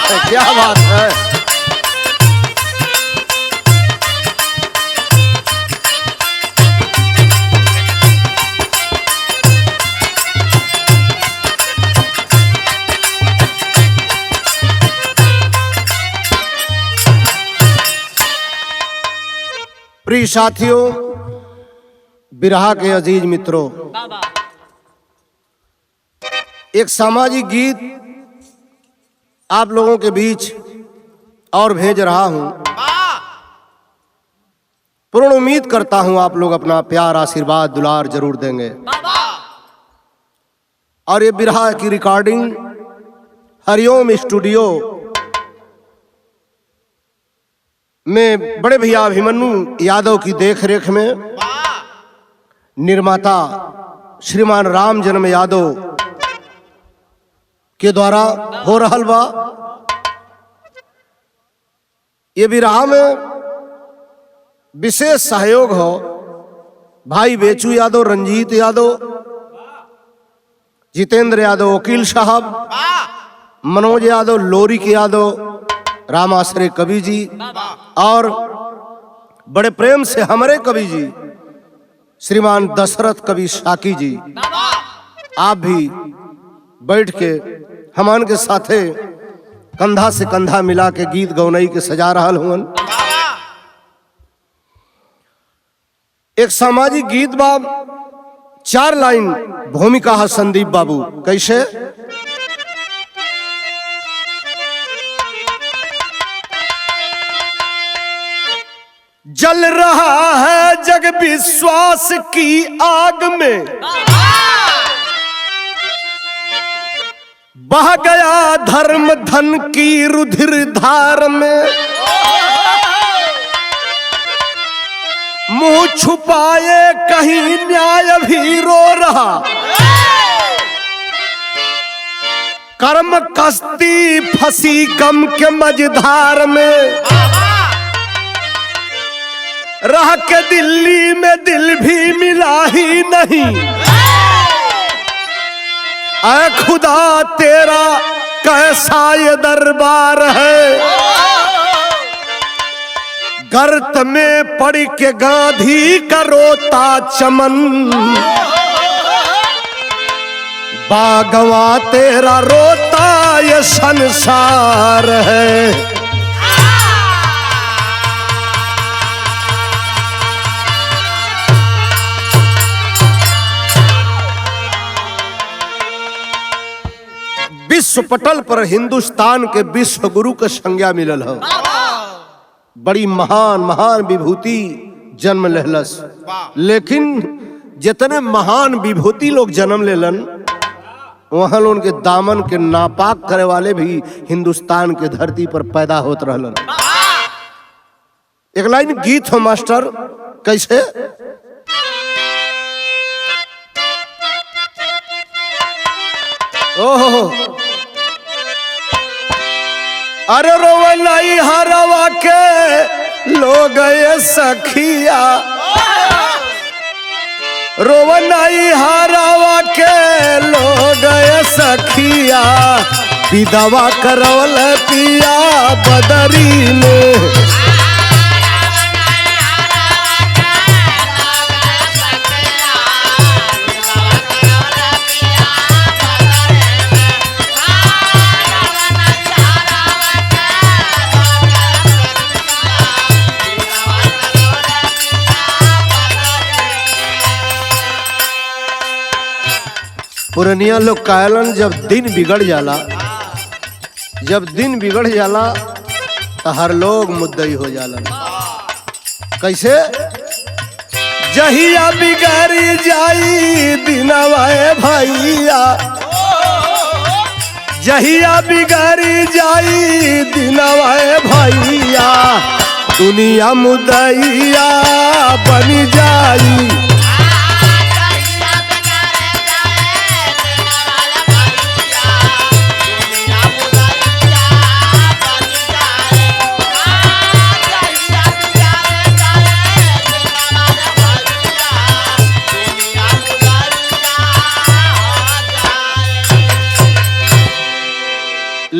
है, क्या बात है। प्रिय साथियों, बिरहा के अजीज मित्रों, एक सामाजिक गीत आप लोगों के बीच और भेज रहा हूं। पूर्ण उम्मीद करता हूं आप लोग अपना प्यार, आशीर्वाद, दुलार जरूर देंगे। और ये बिरहा की रिकॉर्डिंग हरिओम स्टूडियो में बड़े भैया अभिमन्यु यादव की देखरेख में निर्माता श्रीमान राम जन्म यादव के द्वारा हो रहल बा। ये बिरहा में विशेष सहयोग हो भाई बेचू यादव, रंजीत यादव, जितेंद्र यादव वकील साहब, मनोज यादव, लोरिक यादव, राम आश्रय कवि जी, और बड़े प्रेम से हमारे कवि जी श्रीमान दशरथ कवि शाकी जी। आप भी बैठ के हमान के साथे कंधा से कंधा मिला के गीत गौनई के सजा रहा हुन। एक सामाजिक गीत बा, 4 लाइन भूमिका है संदीप बाबू। कैसे? जल रहा है जग विश्वास की आग में, बह गया धर्म धन की रुधिर धार में, मुंह छुपाए कहीं न्याय भी रो रहा, कर्म कश्ती फंसी गम के मझधार में, रह के दिल्ली में दिल भी मिला ही नहीं, ऐ खुदा तेरा कैसा ये दरबार है, गर्त में पड़ के गांधी का रोता चमन, बागवा तेरा रोता ये संसार है। विश्व पटल पर हिंदुस्तान के विश्व गुरु के संज्ञा मिलल है। बड़ी महान महान विभूति जन्म लेलस, लेकिन जितने महान विभूति लोग जन्म लेलन वहां लोगन के दामन के नापाक करे वाले भी हिंदुस्तान के धरती पर पैदा होत रहलन। एक लाइन गीत हो मास्टर, कैसे? ओहो, अरे रोवलाई हरवा के लोग ये सखिया, रोवलाई हरवा के लोग ये सखिया, विधवा करवल पिया बदरी में, पुरनिया लोग कहलन जब दिन बिगड़ जाला, जब दिन बिगड़ जाला तो हर लोग मुद्दई हो जालन। कैसे? जहिया बिगड़ी जाई दिनवाए भैया, जहिया बिगड़ी जाई दिनवाए भैया, दुनिया मुद्दैया बन जाई,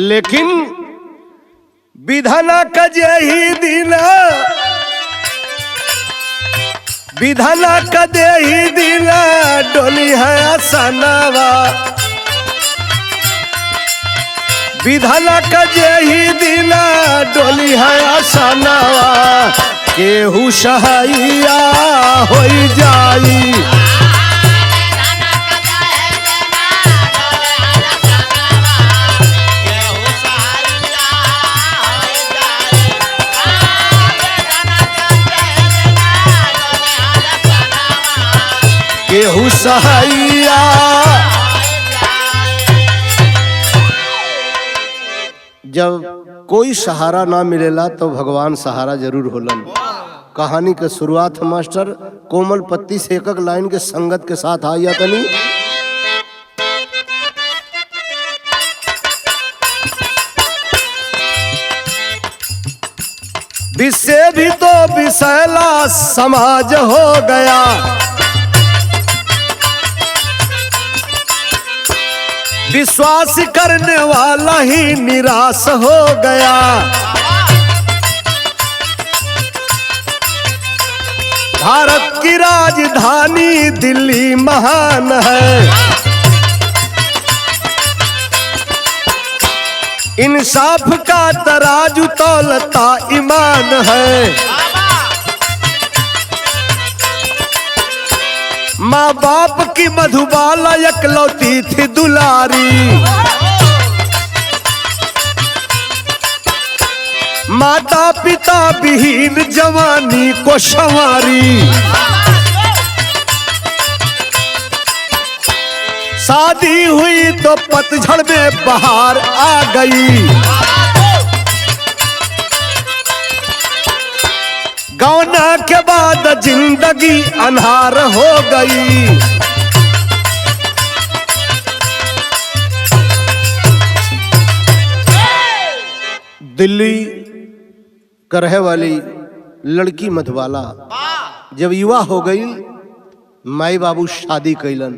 लेकिन विधना कजेही दिन विधना कजेही दिन डोली है असनवा विधना कजेही दिन डोली है असनवा केहू सहैया हो जाई केहू सहैया। जब कोई सहारा ना मिलेला तो भगवान सहारा जरूर होलन। कहानी के शुरुआत मास्टर कोमल पत्ती से एक लाइन के संगत के साथ आया तनी। विषय भी तो विषैला समाज हो गया विश्वास करने वाला ही निराश हो गया भारत की राजधानी दिल्ली महान है इंसाफ का तराजू तौलता ईमान है माँ बाप की मधुबाला एकलौती थी दुलारी माता पिता विहीन जवानी को संवारी शादी हुई तो पतझड़ में बहार आ गई गौना के बाद जिंदगी अनहार हो गई दिल्ली का रहे वाली लड़की मधुबाला जब युवा हो गई माई बाबू शादी कैलन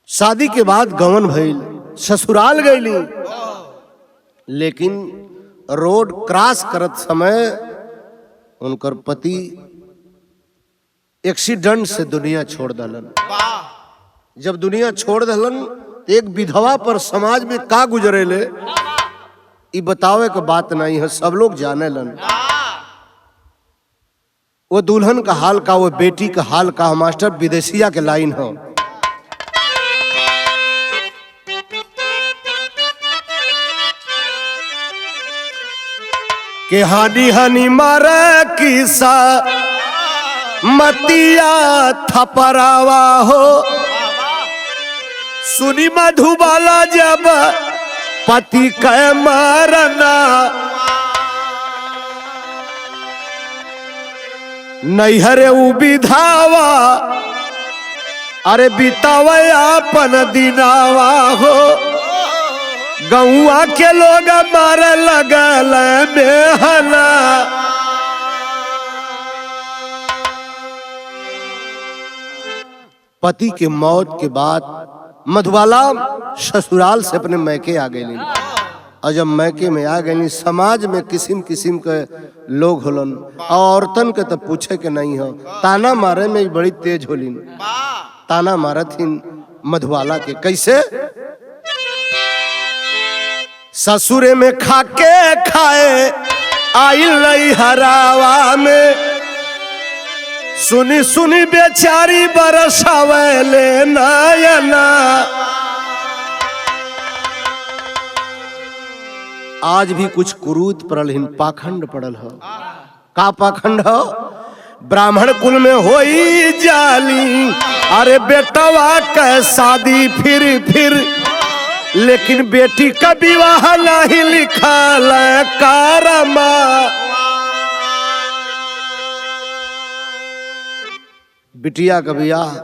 शादी के बाद गवन भइल ससुराल गईली लेकिन रोड क्रॉस करत समय उनकर पति एक्सीडेंट से दुनिया छोड़ दलन। जब दुनिया छोड़ दलन एक विधवा पर समाज में का गुजरेले ये बतावे के बात नहीं है सब लोग जाने लन। वो दुल्हन का हाल का वो बेटी का हाल का मास्टर विदेशिया के लाइन हो के हानि हानि मारे किसा मतिया थपरावा हो सुनी मधुबाला जब पति के मरना नैहरे विधावा अरे बितावा अपन दिनावा हो गौआ के लोग मारे लगल बेहना पति के मौत के बाद मधुबाला ससुराल से अपने मैके आ गई और जब मैके में आ गई समाज में किस्म किस्म के लोग होलन औरतन के तो पूछे के नहीं हो ताना मारे में बड़ी तेज होलिन ताना मारथिन मधुबाला के कैसे ससुरे में खाके खाए आइल हरावा में सुनी सुनी बेचारी बरसावले नयना आज भी कुछ कुरूत पड़ल पाखंड पड़ल हो का पाखंड हो ब्राह्मण कुल में होई जाली अरे बेटवा के शादी फिर लेकिन बेटी का विवाह नहीं लिखल कारमा बिटिया का ब्याह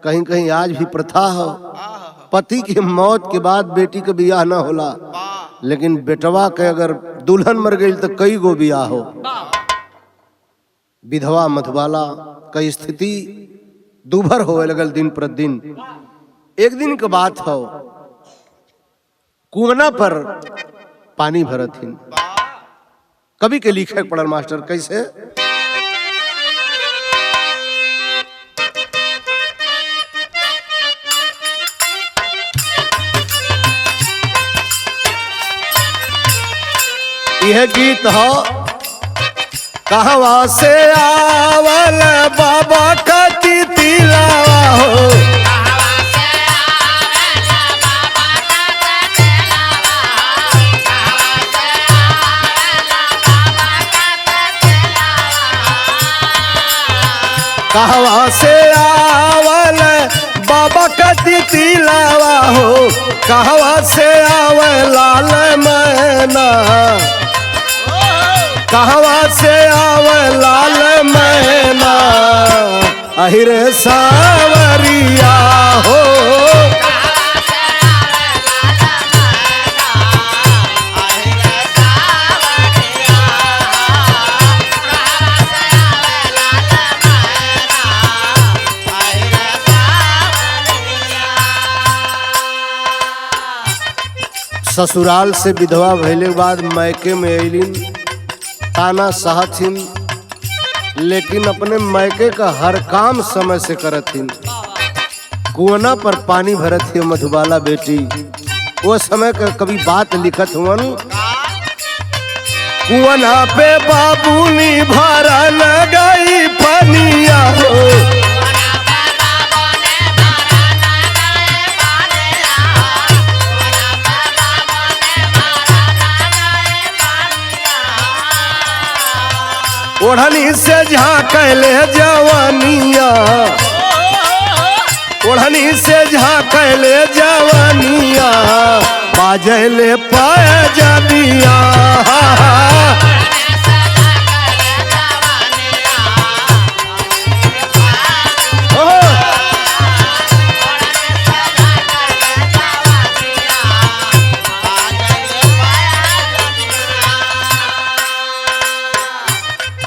कहीं कहीं आज भी प्रथा हो पति की मौत के बाद बेटी का ब्याह ना होला लेकिन बेटवा के अगर दुल्हन मर गई तो कई गो ब्याह हो विधवा मधुबाला का स्थिति दुभर होवे लगल दिन प्रतिदिन एक दिन के बात हो कुआं पर पानी भरथिन कवि के लिखे पड़ल मास्टर कैसे? यह गीत हो कहवा से आवल बाबा का तिलावा हो, कहवा से आवल बाबा का तिलावा हो, कहवा से आवल लाल मैना, कहवा से आवे लाल मैना अहिरे सावरिया हो, ससुराल से विधवा भइले के बाद मैके में अइलिन, ताना सहथिन, लेकिन अपने मैके का हर काम समय से करथिन। कुआना पर पानी भरत है मधुबाला बेटी, वो समय का कभी बात लिखत हुवन, कुआना पे बाबूनी भरा न गई पनिया हो, ओढ़नी से झाँकले जवानिया, ओढ़नी से झाँकले जवानिया बाजले पैजनिया,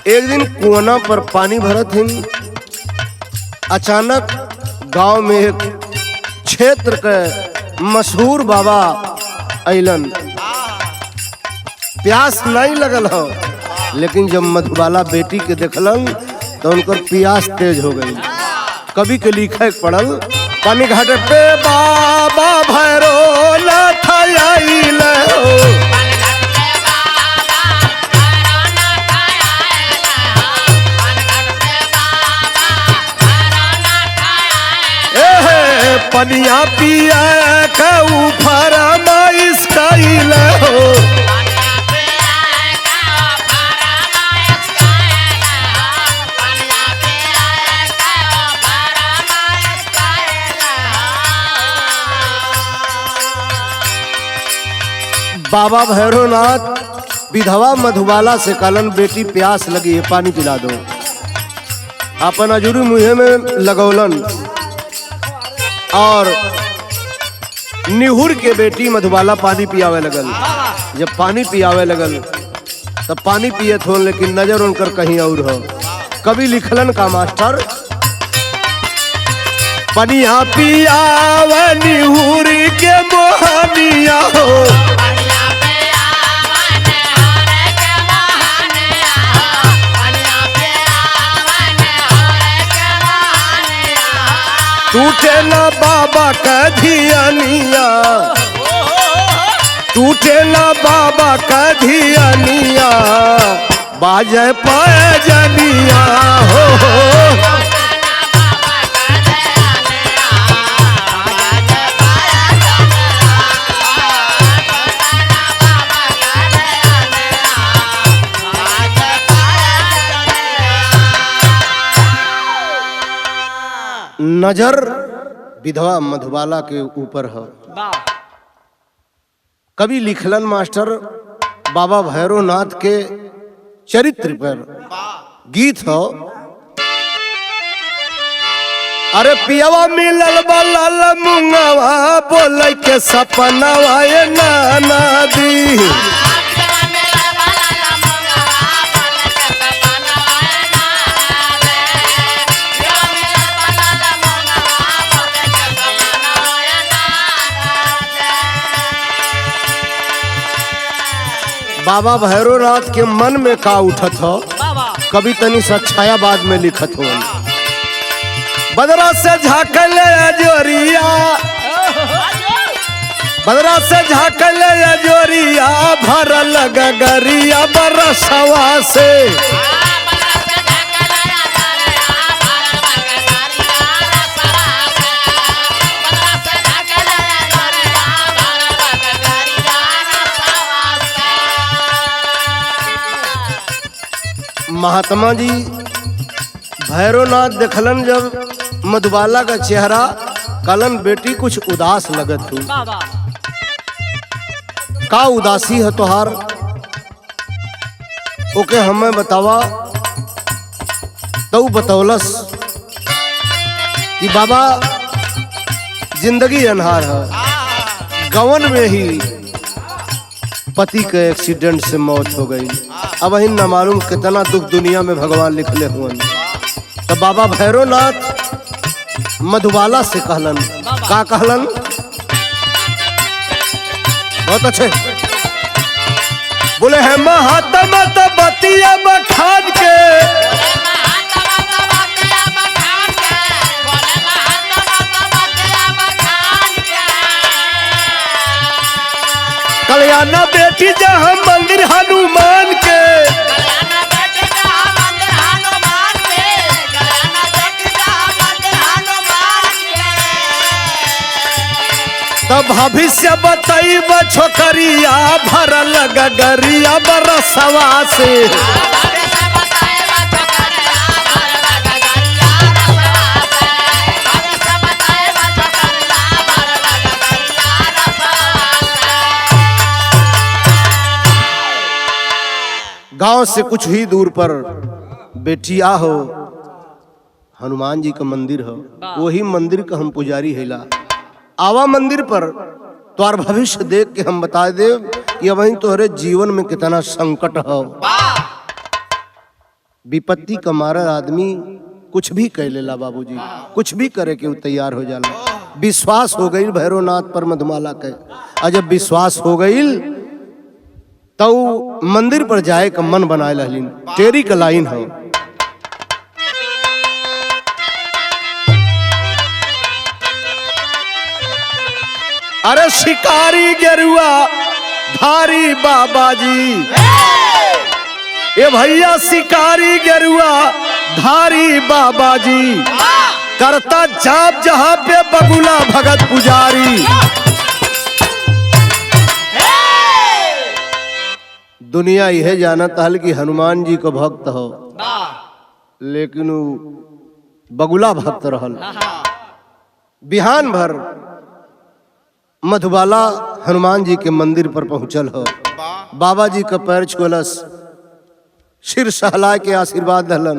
एक दिन कुआना पर पानी भरत हिन, अचानक गांव में एक क्षेत्र के मशहूर बाबा अइलन। प्यास नहीं लगल हो, लेकिन जब मधुबाला बेटी के देखलन तो उनकर प्यास तेज हो गई। कवि के लिखे पड़ल, पानी घाट पे बाबा भैरो नाथ आइल हो, पनिया पिया कऊ फरमाइश कइल हो, बाबा भैरवनाथ विधवा मधुबाला से कहलन, बेटी प्यास लगी है पानी पिला दो। अपन अजूरी मुँहे में लगौलन और निहुर के बेटी मधुबाला पानी पियावे लगल। जब पानी पियावे लगल तब पानी पिए थोन, लेकिन नजर उनकर कहीं और हो। कवि लिखलन का मास्टर, पनिया पियावे निहुर के मोहनिया हो, टूटे ना बाबा का धियानिया, टूटे ना बाबा का धियानिया बाजे पैजनिया हो, नजर विधवा मधुबाला के ऊपर है। कवि लिखलन मास्टर बाबा भैरवनाथ के चरित्र पर गीत हो, अरे पियावा मिलल बलल मुंगवा बोले के सपनवा ये नाना दी, बाबा भैरवनाथ के मन में का उठत हो कभी तनी सच्छायाबाद में लिखत हो। बदरा से झाकले जोरिया, बदरा से झाकले जोरिया, भरल गगरिया बरसवा से। महात्मा जी भैरवनाथ देखलन जब मधुबाला का चेहरा, कलन बेटी कुछ उदास लगत थी। का उदासी है तोहार? ओके हमें बतावा। तो बतौलस कि बाबा जिंदगी अनहार है, गवन में ही पति के एक्सीडेंट से मौत हो गई। अब ही न मालूम कितना दुख दुनिया में भगवान लिखले हुए। तो बाबा भैरवनाथ मधुबाला से कहलन, का कहलन? बहुत अच्छे बोले है महात्मा तो बतिया बखान के, कल्याणा बेटी जहाँ मंदिर हनुमान के, तब भविष्य बताइब छोकरिया, भरल गगरिया बरसवा से। गांव से कुछ ही दूर पर बेटिया हो, हनुमान जी का मंदिर हो, वही मंदिर का हम पुजारी हैला। आवा मंदिर पर तोर भविष्य देख के हम बता दे कि अब तोहरे जीवन में कितना संकट हो। विपत्ति का मारा आदमी कुछ भी कह लेला बाबूजी, कुछ भी करे के वो तैयार हो जाला। विश्वास हो गई भैरवनाथ पर मधुमाला के, और जब विश्वास हो गई तो मंदिर पर जाए का मन बनाए लहलीन। टेरी का लाइन हो, अरे शिकारी गेरुआ धारी बाबा जी, ये भैया शिकारी गेरुआ धारी बाबा जी, करता जाप जहां पे बगुला भगत पुजारी। दुनिया यह जानता है कि हनुमान जी को भक्त हो, लेकिन बगुला भक्त रहल। बिहान भर मधुबाला हनुमान जी के मंदिर पर पहुंचल हो। बाबा जी का पैर छुअलस, सिर सहला के आशीर्वाद दहलन,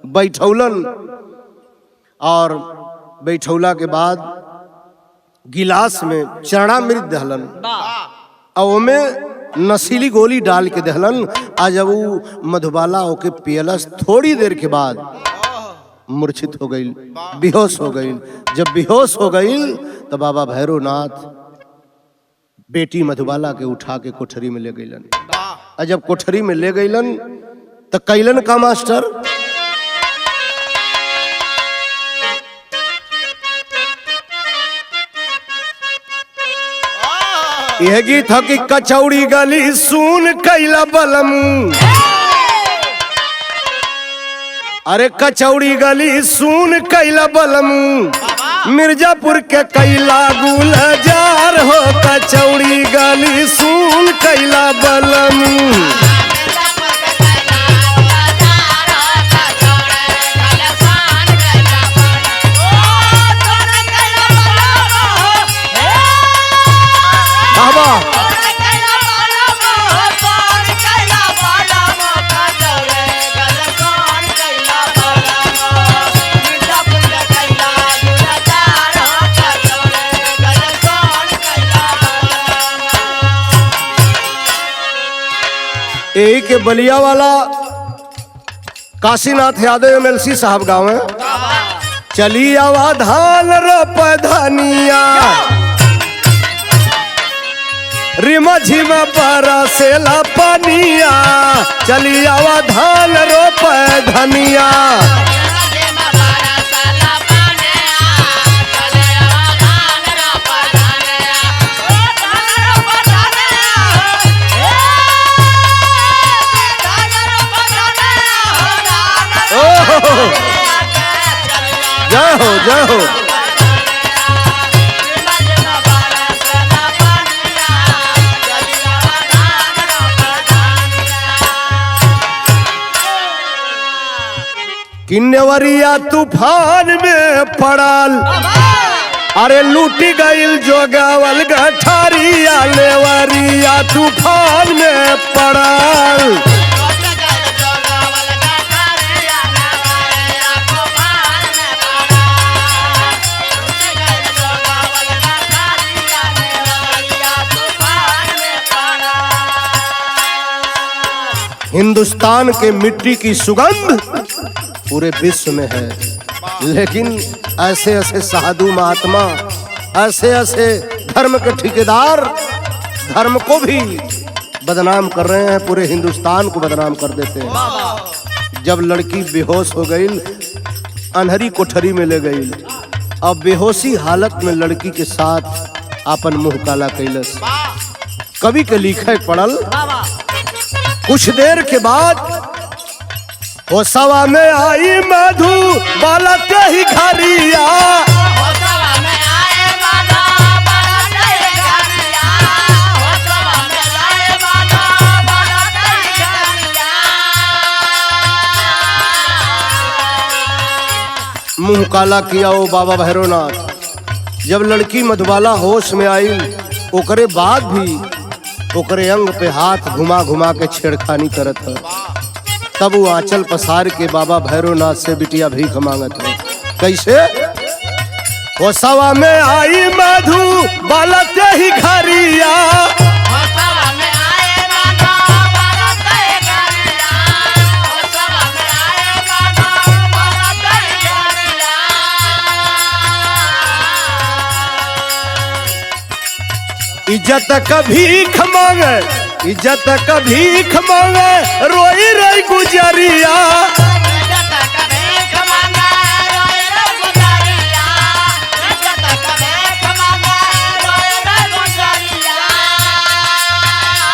बैठौलन, और बैठौला के बाद गिलास में चरणामृत दहलन, और में नशीली गोली डाल के दहलन। आज जब वो मधुबाला ओके पियलस, थोड़ी देर के बाद मूर्छित हो गई, बेहोश हो गई। जब बेहोश हो गई तो बाबा भैरवनाथ बेटी मधुबाला के उठा के कोठरी में ले गईलन। और जब कोठरी में ले गईलन तो कैलन का मास्टर, यह गीत है कि कचौड़ी गली सुन कैला बलम, अरे कचौड़ी गली सुन कैला बलम, मिर्जापुर के कैला गुलजार हो, कचौड़ी गली सुन कैला बलम। यही के बलिया वाला काशीनाथ यादव एमएलसी साहब गाँव है। चली आवा धान रोप धनिया, रिमा झिमा बरसेला पनिया चली आवा धान रोप धनिया। जय हो जय हो। किन्नवरिया तूफान में पड़ल, अरे लूटी गईल जोगावल गठारिया। नेवरिया तूफान में पड़ल, हिंदुस्तान के मिट्टी की सुगंध पूरे विश्व में है, लेकिन ऐसे ऐसे साधु महात्मा, ऐसे ऐसे धर्म के ठेकेदार धर्म को भी बदनाम कर रहे हैं, पूरे हिंदुस्तान को बदनाम कर देते हैं। जब लड़की बेहोश हो गई, अनहरी कोठरी में ले गई, अब बेहोशी हालत में लड़की के साथ अपन मुंह काला कैलस। कवि के लिखे पड़ल, कुछ देर के बाद होशवा में आई मधु बाला के ही घरिया। मुंह काला किया वो बाबा भैरवनाथ। जब लड़की मधुबाला होश में आई, ओकरे बाद भी ओकरे अंग पे हाथ घुमा घुमा के छेड़खानी करत है। तब वो आंचल पसार के बाबा भैरवनाथ से बिटिया भीख मांगत है। कैसे? होशवा में आई मधु बाला के ही घरिया। इज्जत कभी मांगे, इज्जत कभी मांगे, रोई रही गुजरिया।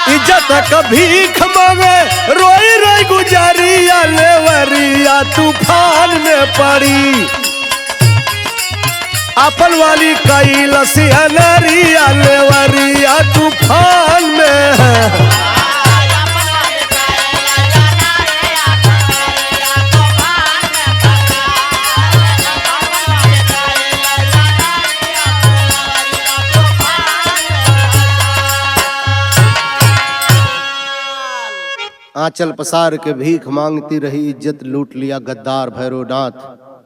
इज्जत कभी मांगे, रोई रही गुजरिया। नेवरिया तूफान में पड़ी, अपन वाली कैलसी नरिया। नेवरिया तूफान में है। आंचल पसार के भीख मांगती रही, इज्जत लूट लिया गद्दार भैरवनाथ।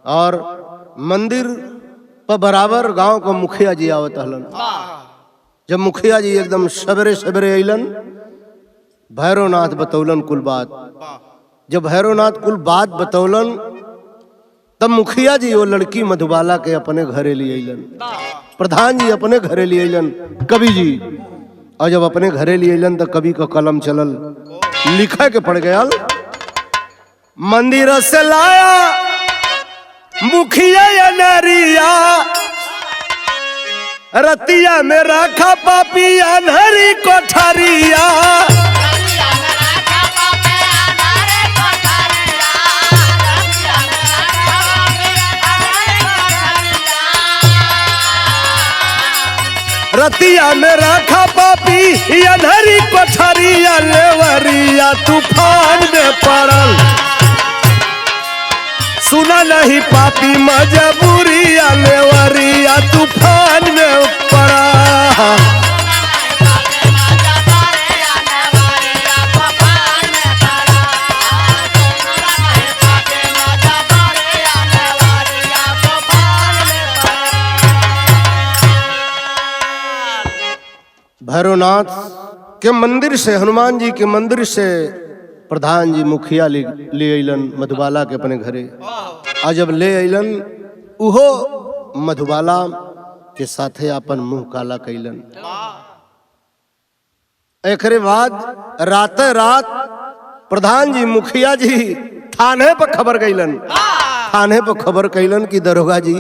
और मंदिर पर बराबर गांव का मुखिया जी आवत हलन। जब मुखिया जी एकदम सवेरे सवेरे अइलन, भैरवनाथ बतौलन कुल बात। जब भैरवनाथ कुल बात बतौलन, तब मुखिया जी वो लड़की मधुबाला के अपने घरे लिए अइलन। प्रधान जी अपने घरे लिए अइलन, कवि जी। और जब अपने घरे लिए अइलन तो कवि का कलम चलल, लिखा के पड़ गया। मंदिर से लाया मुखिया नरिया, रतिया में रखा पापी अनहरी कोठरिया। रतिया में रखा पापी अनहरी कोठरिया। नेवरिया तूफान में पड़ल, सुना नहीं पापी मजबूरिया। नेवरिया तूफान में पड़ा। भैरवनाथ के मंदिर से, हनुमान जी के मंदिर से प्रधान जी मुखिया ले अइलन मधुबाला के अपने घरे। और जब ले अइलन, उहो मधुबाला के साथे अपन मुंह काला कैलन। एकरे बाद रात रात प्रधान जी मुखिया जी थाने पर खबर कैलन, थाने पर खबर कैलन कि दरोगा जी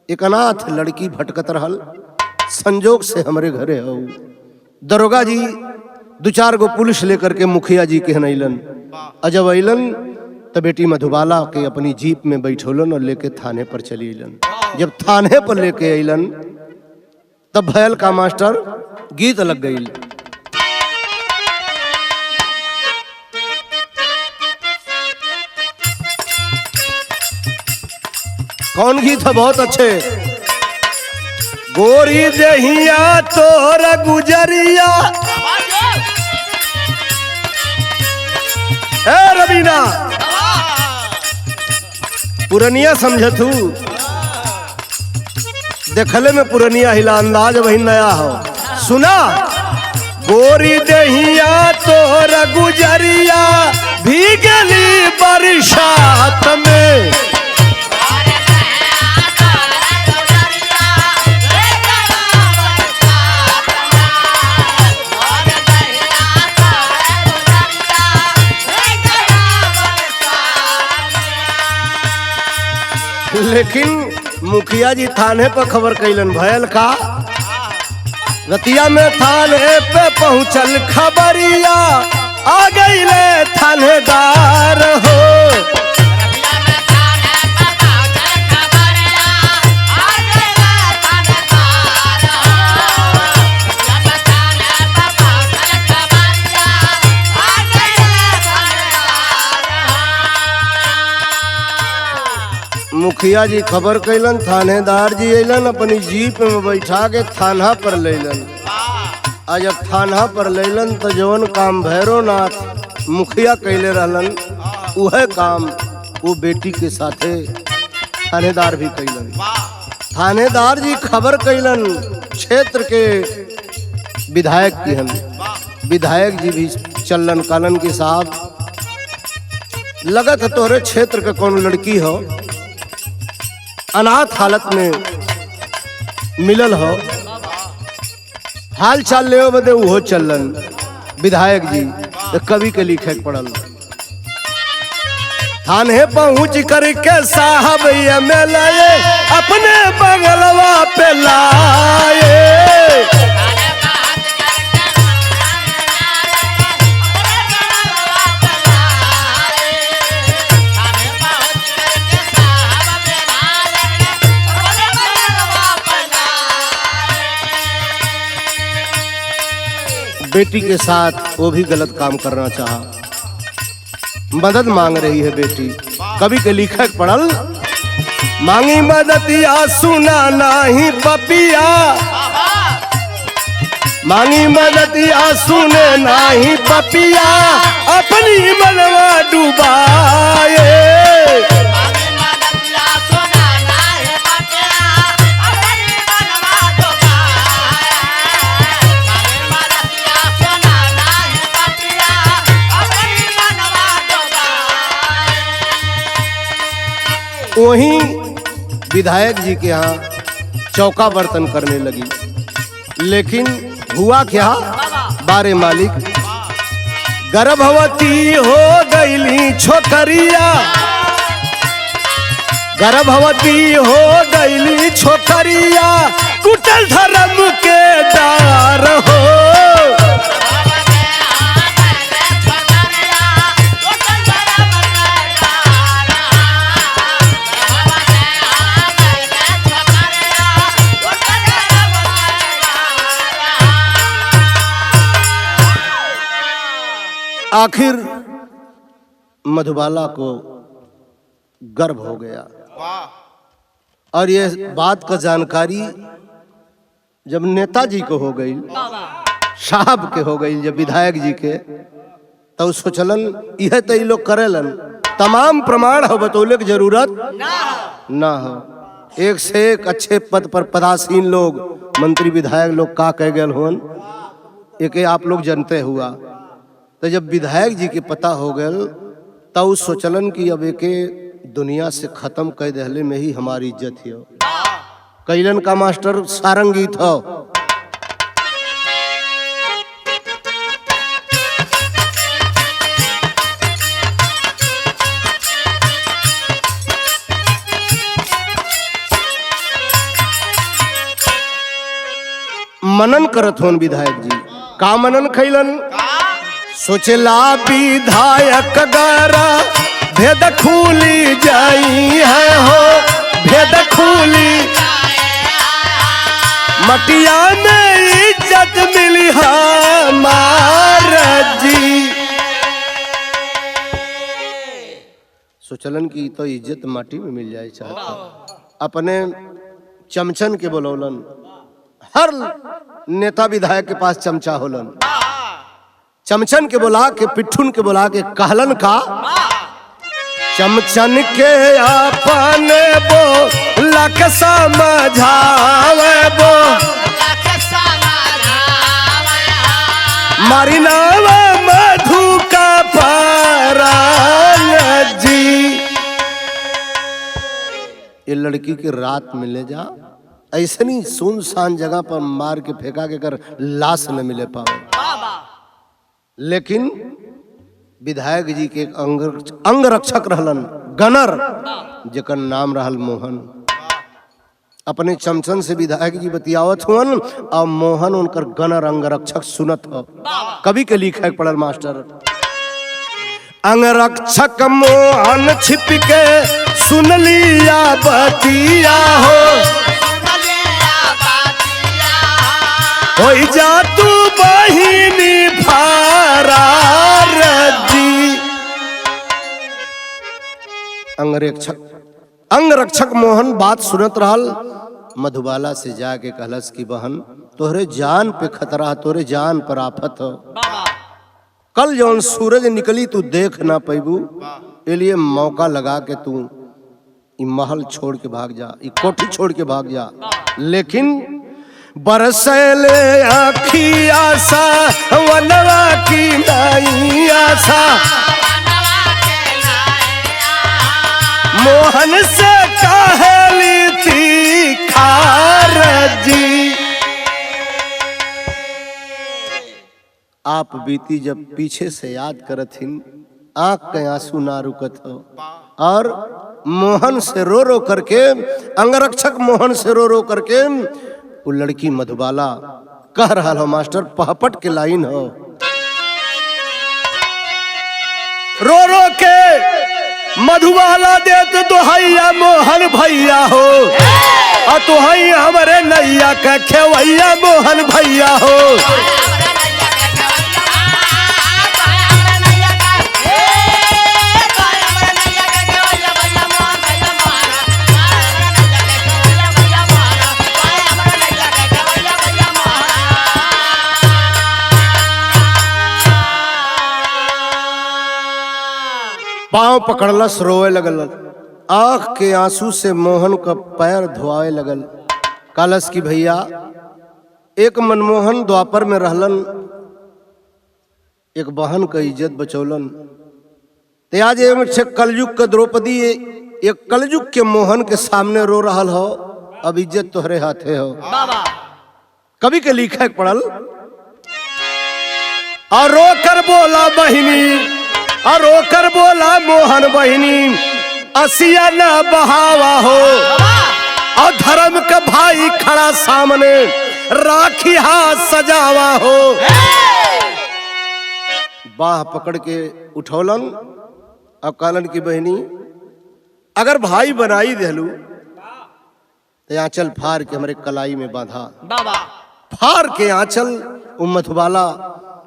एक अनाथ लड़की भटकत रहल, संजोग से हमारे घरे हो। दरोगा जी दो चार गो पुलिस लेकर के मुखिया जी के अलन, और जब अलन तो बेटी मधुबाला के अपनी जीप में बैठोलन और लेके थाने पर चली अलन। जब थाने पर लेके अलन तब भयल का मास्टर गीत लग गई। कौन गीत है? बहुत अच्छे। गोरी दहिया तोर गुजरिया, ए रवीना पुरनिया समझतू, देखले में पुरनिया हिला, अंदाज वही नया हो। सुना, गोरी दहिया तोर गुजरिया भीगली बरसात में, लेकिन मुखिया जी थाने पर खबर कैलन। भयल का रतिया में थाने पे पहुंचल खबरिया, आ गईले थानेदार हो। मुखिया जी खबर कैलन, थानेदार जी अलन, अपनी जीप में बैठा के थाना पर लेलन। आज जब थाना पर लेलन तो जवन काम भैरवनाथ मुखिया कैले रहलन वह काम वो बेटी के साथे थानेदार भी कैलन। थानेदार जी खबर कैलन क्षेत्र के विधायक की, हम विधायक जी भी चलन कालन के साहब, लगत है तोहरे क्षेत्र के कौन लड़की हो, अनाथ हालत में मिलल हो, हाल चाल ले बदे वो चलन। विधायक जी तो कवि के लिखे पड़ल। थाने पहुंच करके साहब एमएलए अपने बगलवा पे लाए, बेटी के साथ वो भी गलत काम करना चाहा, मदद मांग रही है बेटी। कवि के लिखक पढ़ल, मांगी मददिया सुना नहीं पपिया, मांगी मददिया सुने नहीं पपिया, अपनी मनवा डुबाए। वहीं विधायक जी के यहाँ चौका बर्तन करने लगी, लेकिन हुआ क्या बारे मालिक, गर्भवती हो गईली छोकरिया, गर्भवती हो गईली छोकरिया, कुटल धर्म के डार हो। आखिर मधुबाला को गर्भ हो गया, और ये बात का जानकारी जब नेताजी को हो गई, साहब के हो गई, जब विधायक जी के, तो सोचलन यह तो ये लोग करेलन, तमाम प्रमाण हो बतौले की जरूरत ना हो। एक से एक अच्छे पद पर पदासीन लोग, मंत्री विधायक लोग का कह गए होन, एक आप लोग जानते हुआ। तो जब विधायक जी के पता हो गए तब सोचलन कि अब एके दुनिया से खत्म कर दहले में ही हमारी इज्जत है। कैलन का मास्टर सारंगी था, मनन करत होन विधायक जी। का मनन खैलन? सोचला विधायक गरा भेद खूली जाई है हो, भेद खूली मटिया में इज्जत मिली हमार जी। सोचलन की तो इज्जत माटी में मिल जाए चाहता। अपने चमचन के बोलौलन, हर नेता विधायक के पास चमचा होलन। चमचन के बोला के पिट्ठुन के बोला के कहलन का चमचन के अपने बो लख समझावे बो मारी नाव मधु का परान जी। ये लड़की की रात मिले जा ऐसे नहीं सुनसान जगह पर मार के फेंका के कर लाश न मिले पावे। लेकिन विधायक जी के एक अंग रक्षक रहलन गनर जेकर नाम रहल मोहन। अपने चमचन से विधायक जी बतियावत हुअन और मोहन उनकर गनर अंग रक्षक सुनत हो। कवि के लिखे पड़ल मास्टर अंग रक्षक मोहन छिप के सुन लिया बतिया हो जा तू बहिनी फरार जी। अंग रक्षक मोहन बात सुनत रहल। मधुबाला से जाके कहलस की बहन तोहरे जान पे खतरा, तोहरे जान पर आफत हो। कल जौन सूरज निकली तू देख ना पैबू, इसलिए मौका लगा के तू ई महल छोड़ के भाग जा, ई कोठी छोड़ के भाग जा। लेकिन बरसले आखी आशा वनवा की नई आशा मोहन से कहली थी खार जी। आप बीती जब पीछे से याद करथिन आंख के आंसू ना रुकत हो और मोहन से रो रो करके अंगरक्षक मोहन से रो रो करके वो लड़की मधुबाला कह रहा हो मास्टर पहपट के लाइन हो रो रो के मधुबाला देत दोहैया मोहन भैया हो और तुहई हमारे नैया का खेवैया मोहन भैया हो। पांव पकड़लस रोए लगल, आंख के आंसू से मोहन का पैर धोआए लगल। कालस की भैया एक मनमोहन द्वापर में रहलन, एक बहन का इज्जत बचौलन। ते आज कलयुग का द्रौपदी एक कलयुग के मोहन के सामने रो रहल हो, अब इज्जत तोहरे हाथे हो। कवि के लिखा पड़ल और रो कर बोला बहिनी और रोकर बोला मोहन बहिनी असिया न बहावा हो और धर्म का भाई खड़ा सामने राखी हाथ सजावा हो। बाह पकड़ के उठौलन और कहलन की बहिनी अगर भाई बनाई देलू तो आंचल फाड़ के हमारे कलाई में बांधा। फाड़ के आंचल मधुबाला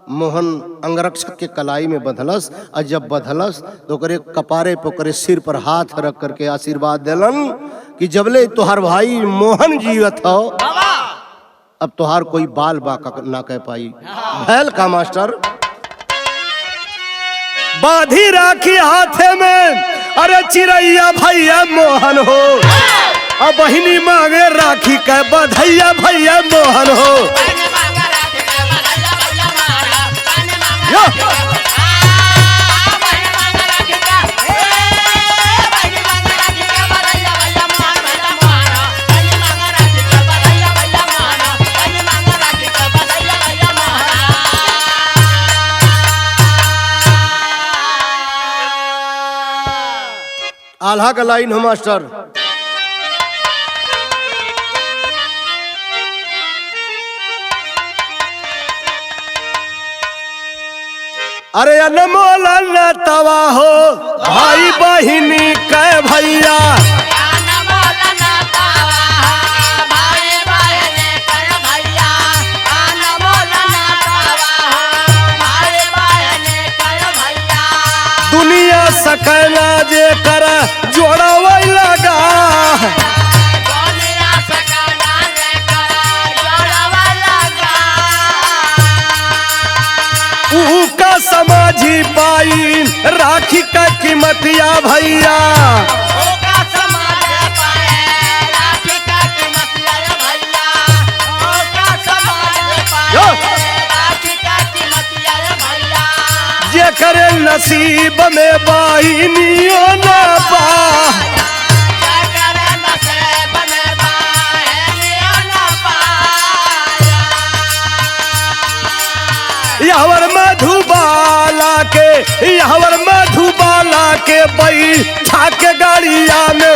मोहन अंगरक्षक के कलाई में बंधलस और जब बंधलस तो करे कपारे पर सिर पर हाथ रख करके आशीर्वाद दिलन कि जबले तुहार भाई मोहन जीवत हो अब तुहार कोई बाल बाका ना कह पाई। भैल का मास्टर बाधी राखी हाथे में अरे चिरैया भैया मोहन हो और बहिनी मांगे राखी का बधैया भैया मोहन हो। आल्हा का लाइन हो मास्टर अरे अनमोल न तवा हो भाई बहिनी के भैया, दुनिया सकना जे कर जोड़ावै लगा, का समझी पाई राखी का कीमतिया भैया, जे करे नसीब में बहिनियो ना पा, यहवर मधुबाला के बैठा के गाड़िया में,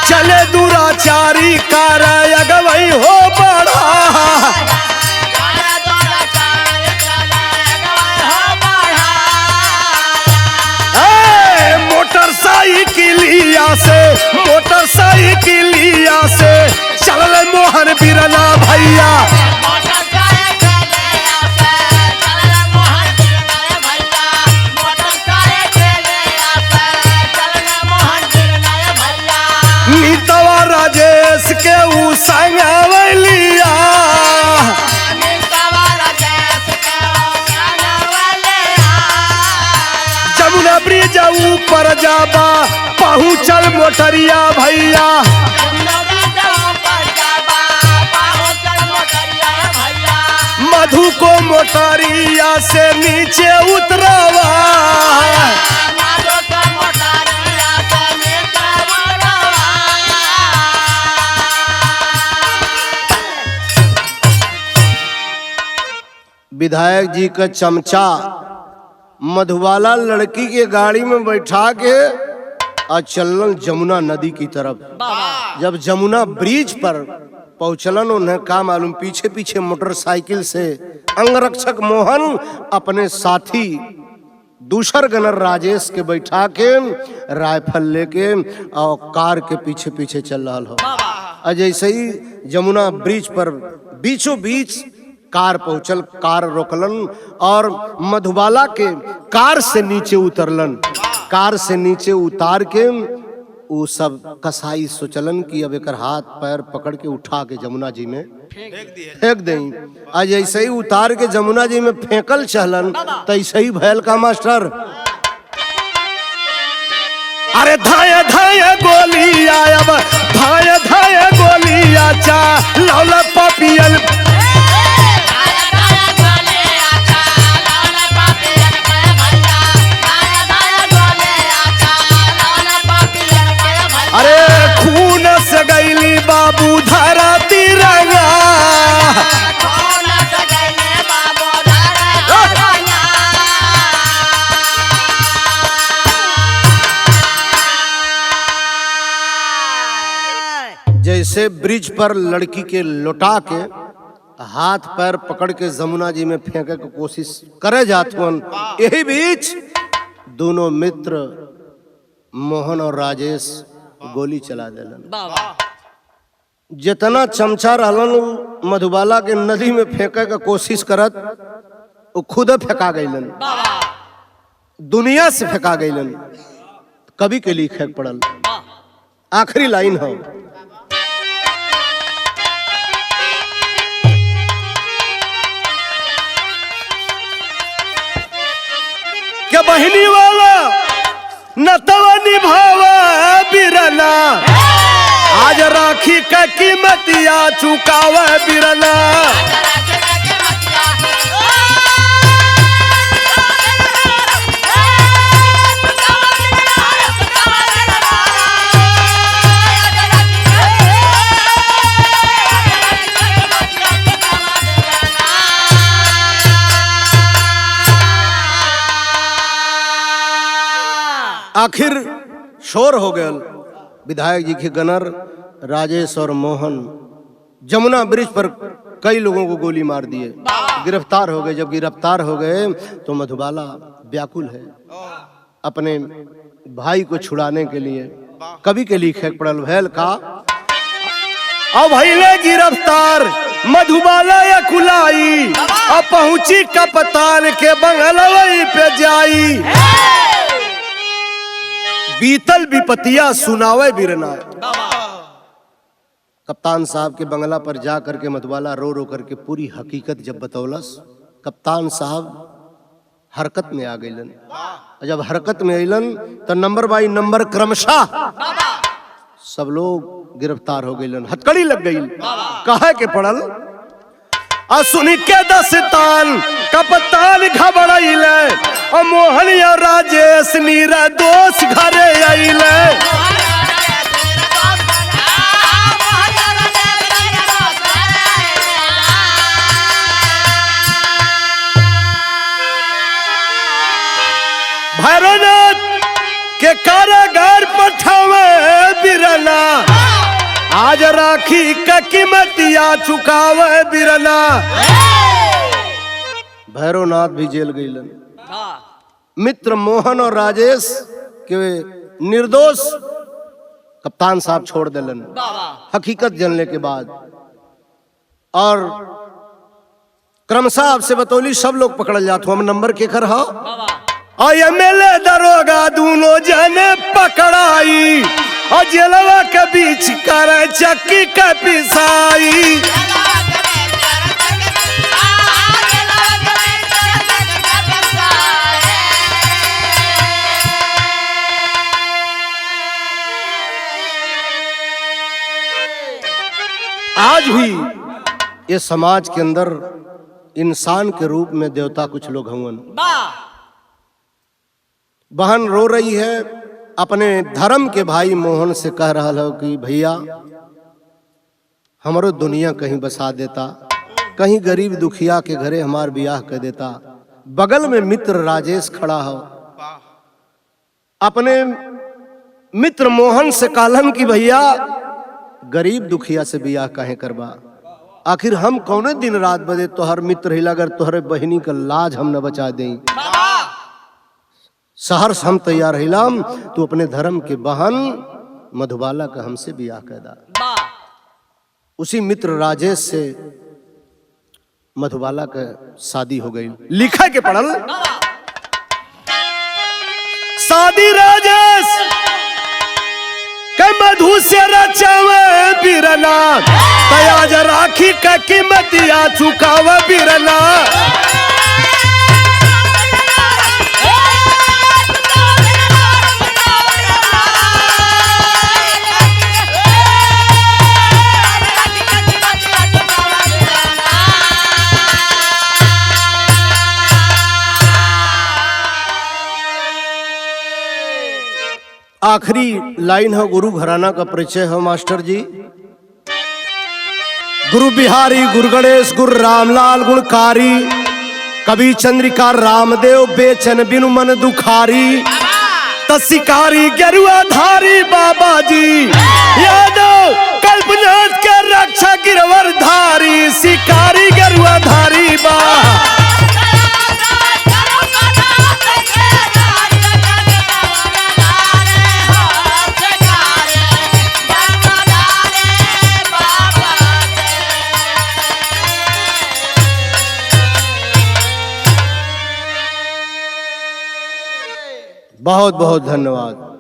चले दुराचारी कार अगवई हो बड़ा, मोटरसाइकिलिया से चल मोहन बिरला भैया, नीतवा राजेश के ऊ संगवलिया, जमुना ब्रिज ऊपर जाबा पहुँचल मोटरिया भैया, मधु को मोटरिया से नीचे उतरवा, विधायक जी का चमचा मधुबाला लड़की के गाड़ी में बैठा के और चलन जमुना नदी की तरफ। जब जमुना ब्रिज पर पहुंचलन उन्हें का मालूम, पीछे पीछे मोटरसाइकिल से अंगरक्षक मोहन अपने साथी दूसर गनर राजेश के बैठा के राइफल लेके और कार के पीछे पीछे चल रहा हो। और जैसे ही जमुना ब्रिज पर बीचों बीच कार पहुंचल, कार रोकलन और मधुबाला के कार से नीचे उतरलन। कार से नीचे उतार के वो सब कसाई सोचलन कि अब एक हाथ पैर पकड़ के उठा के जमुना जी में फेंक दें। आज ऐसे ही उतार के जमुना जी में फेंकल चलन तो ऐसे ही भैल का मास्टर, अरे धाय धाय गोली आया, धाय धाय गोली आचा लौला पापियन, अरे खून से गईली बाबू धरा तिरंगा, जैसे ब्रिज पर लड़की के लौटा के हाथ पैर पकड़ के जमुना जी में फेंके की कोशिश करे जातवन, यही बीच दोनों मित्र मोहन और राजेश गोली चला देलन। जितना चमचा रहलन मधुबाला के नदी में फेंके का कोशिश करत, वो खुद फेंका गईलन, दुनिया से फेंका गईलन, कभी के लिए फेंक पड़ल। आखिरी लाइन है, क्या बहिनी वाला नतवा निभावा बिरला, आज राखी का कीमतिया चुकावा बिरला, आखिर शोर हो गया। विधायक जी के गनर राजेश और मोहन जमुना ब्रिज पर कई लोगों को गोली मार दिए, गिरफ्तार हो गए। जब गिरफ्तार हो गए तो मधुबाला व्याकुल है अपने भाई को छुड़ाने के लिए। कवि के लिखे पड़ल भैल का अब भैले गिरफ्तार मधुबाला या कुलाई, अब पहुंची कप्तान के बंगलवई पे जाई। बीतल विपतिया सुनावे बिरना। कप्तान साहब के बंगला पर जा करके मधुबाला रो रो करके पूरी हकीकत जब बतौलस, कप्तान साहब हरकत में आ गईलन। जब हरकत में अलन तो नंबर बाई नंबर क्रमशः सब लोग गिरफ्तार हो गईलन, हथकड़ी लग गई। कहे के पड़ल सुन के दस्तान कप्तान घबराइले, और मोहन या राजेश नीरा दोष घरे आइले। भैरवनाथ के कारागार पठावे बिरना, आज राखी का कीमतिया चुकावे बिरना। भैरवनाथ भी जेल गईलन। मित्र मोहन और राजेश के निर्दोष कप्तान साहब छोड़ दिलन हकीकत जानने के बाद। और क्रमशः आपसे बतौली सब लोग पकड़ल जाते। हम नंबर के कर हा और एमएलए दरोगा दोनों जने पकड़ाई, और जेलवा के बीच करे चक्की का पिसाई। आज भी ये समाज के अंदर इंसान के रूप में देवता कुछ लोग हवन। बहन रो रही है, अपने धर्म के भाई मोहन से कह रहा है कि भैया हमारो दुनिया कहीं बसा देता, कहीं गरीब दुखिया के घरे हमार ब्याह कर देता। बगल में मित्र राजेश खड़ा हो, अपने मित्र मोहन से कहलन कि भैया गरीब दुखिया से ब्याह काहे करबा, आखिर हम कौने दिन रात बदे तोहर मित्र हिला, अगर तोहरे बहनी का लाज हम न बचा दें, सहर्ष हम तैयार हिलाम, तू अपने धर्म के बहन मधुबाला का हमसे ब्याह कर दा। उसी मित्र राजेश से मधुबाला का शादी हो गई। लिखा के पढ़ल शादी राजेश के मधु से रचावे बिरना, तयाज राखी का कीमतिया चुकावे बिरना। आखिरी लाइन है गुरु घराना का परिचय है मास्टर जी। गुरु बिहारी, गुरु गणेश, गुरु रामलाल गुणकारी, कवि चंद्रिका रामदेव बेचन बिनु मन दुखारी, तसिकारी गेरुआ धारी बाबा जी यादव कल्पनाथ के रक्षा गिरवर धारी, शिकारी गेरुआ धारी बा। बहुत बहुत धन्यवाद।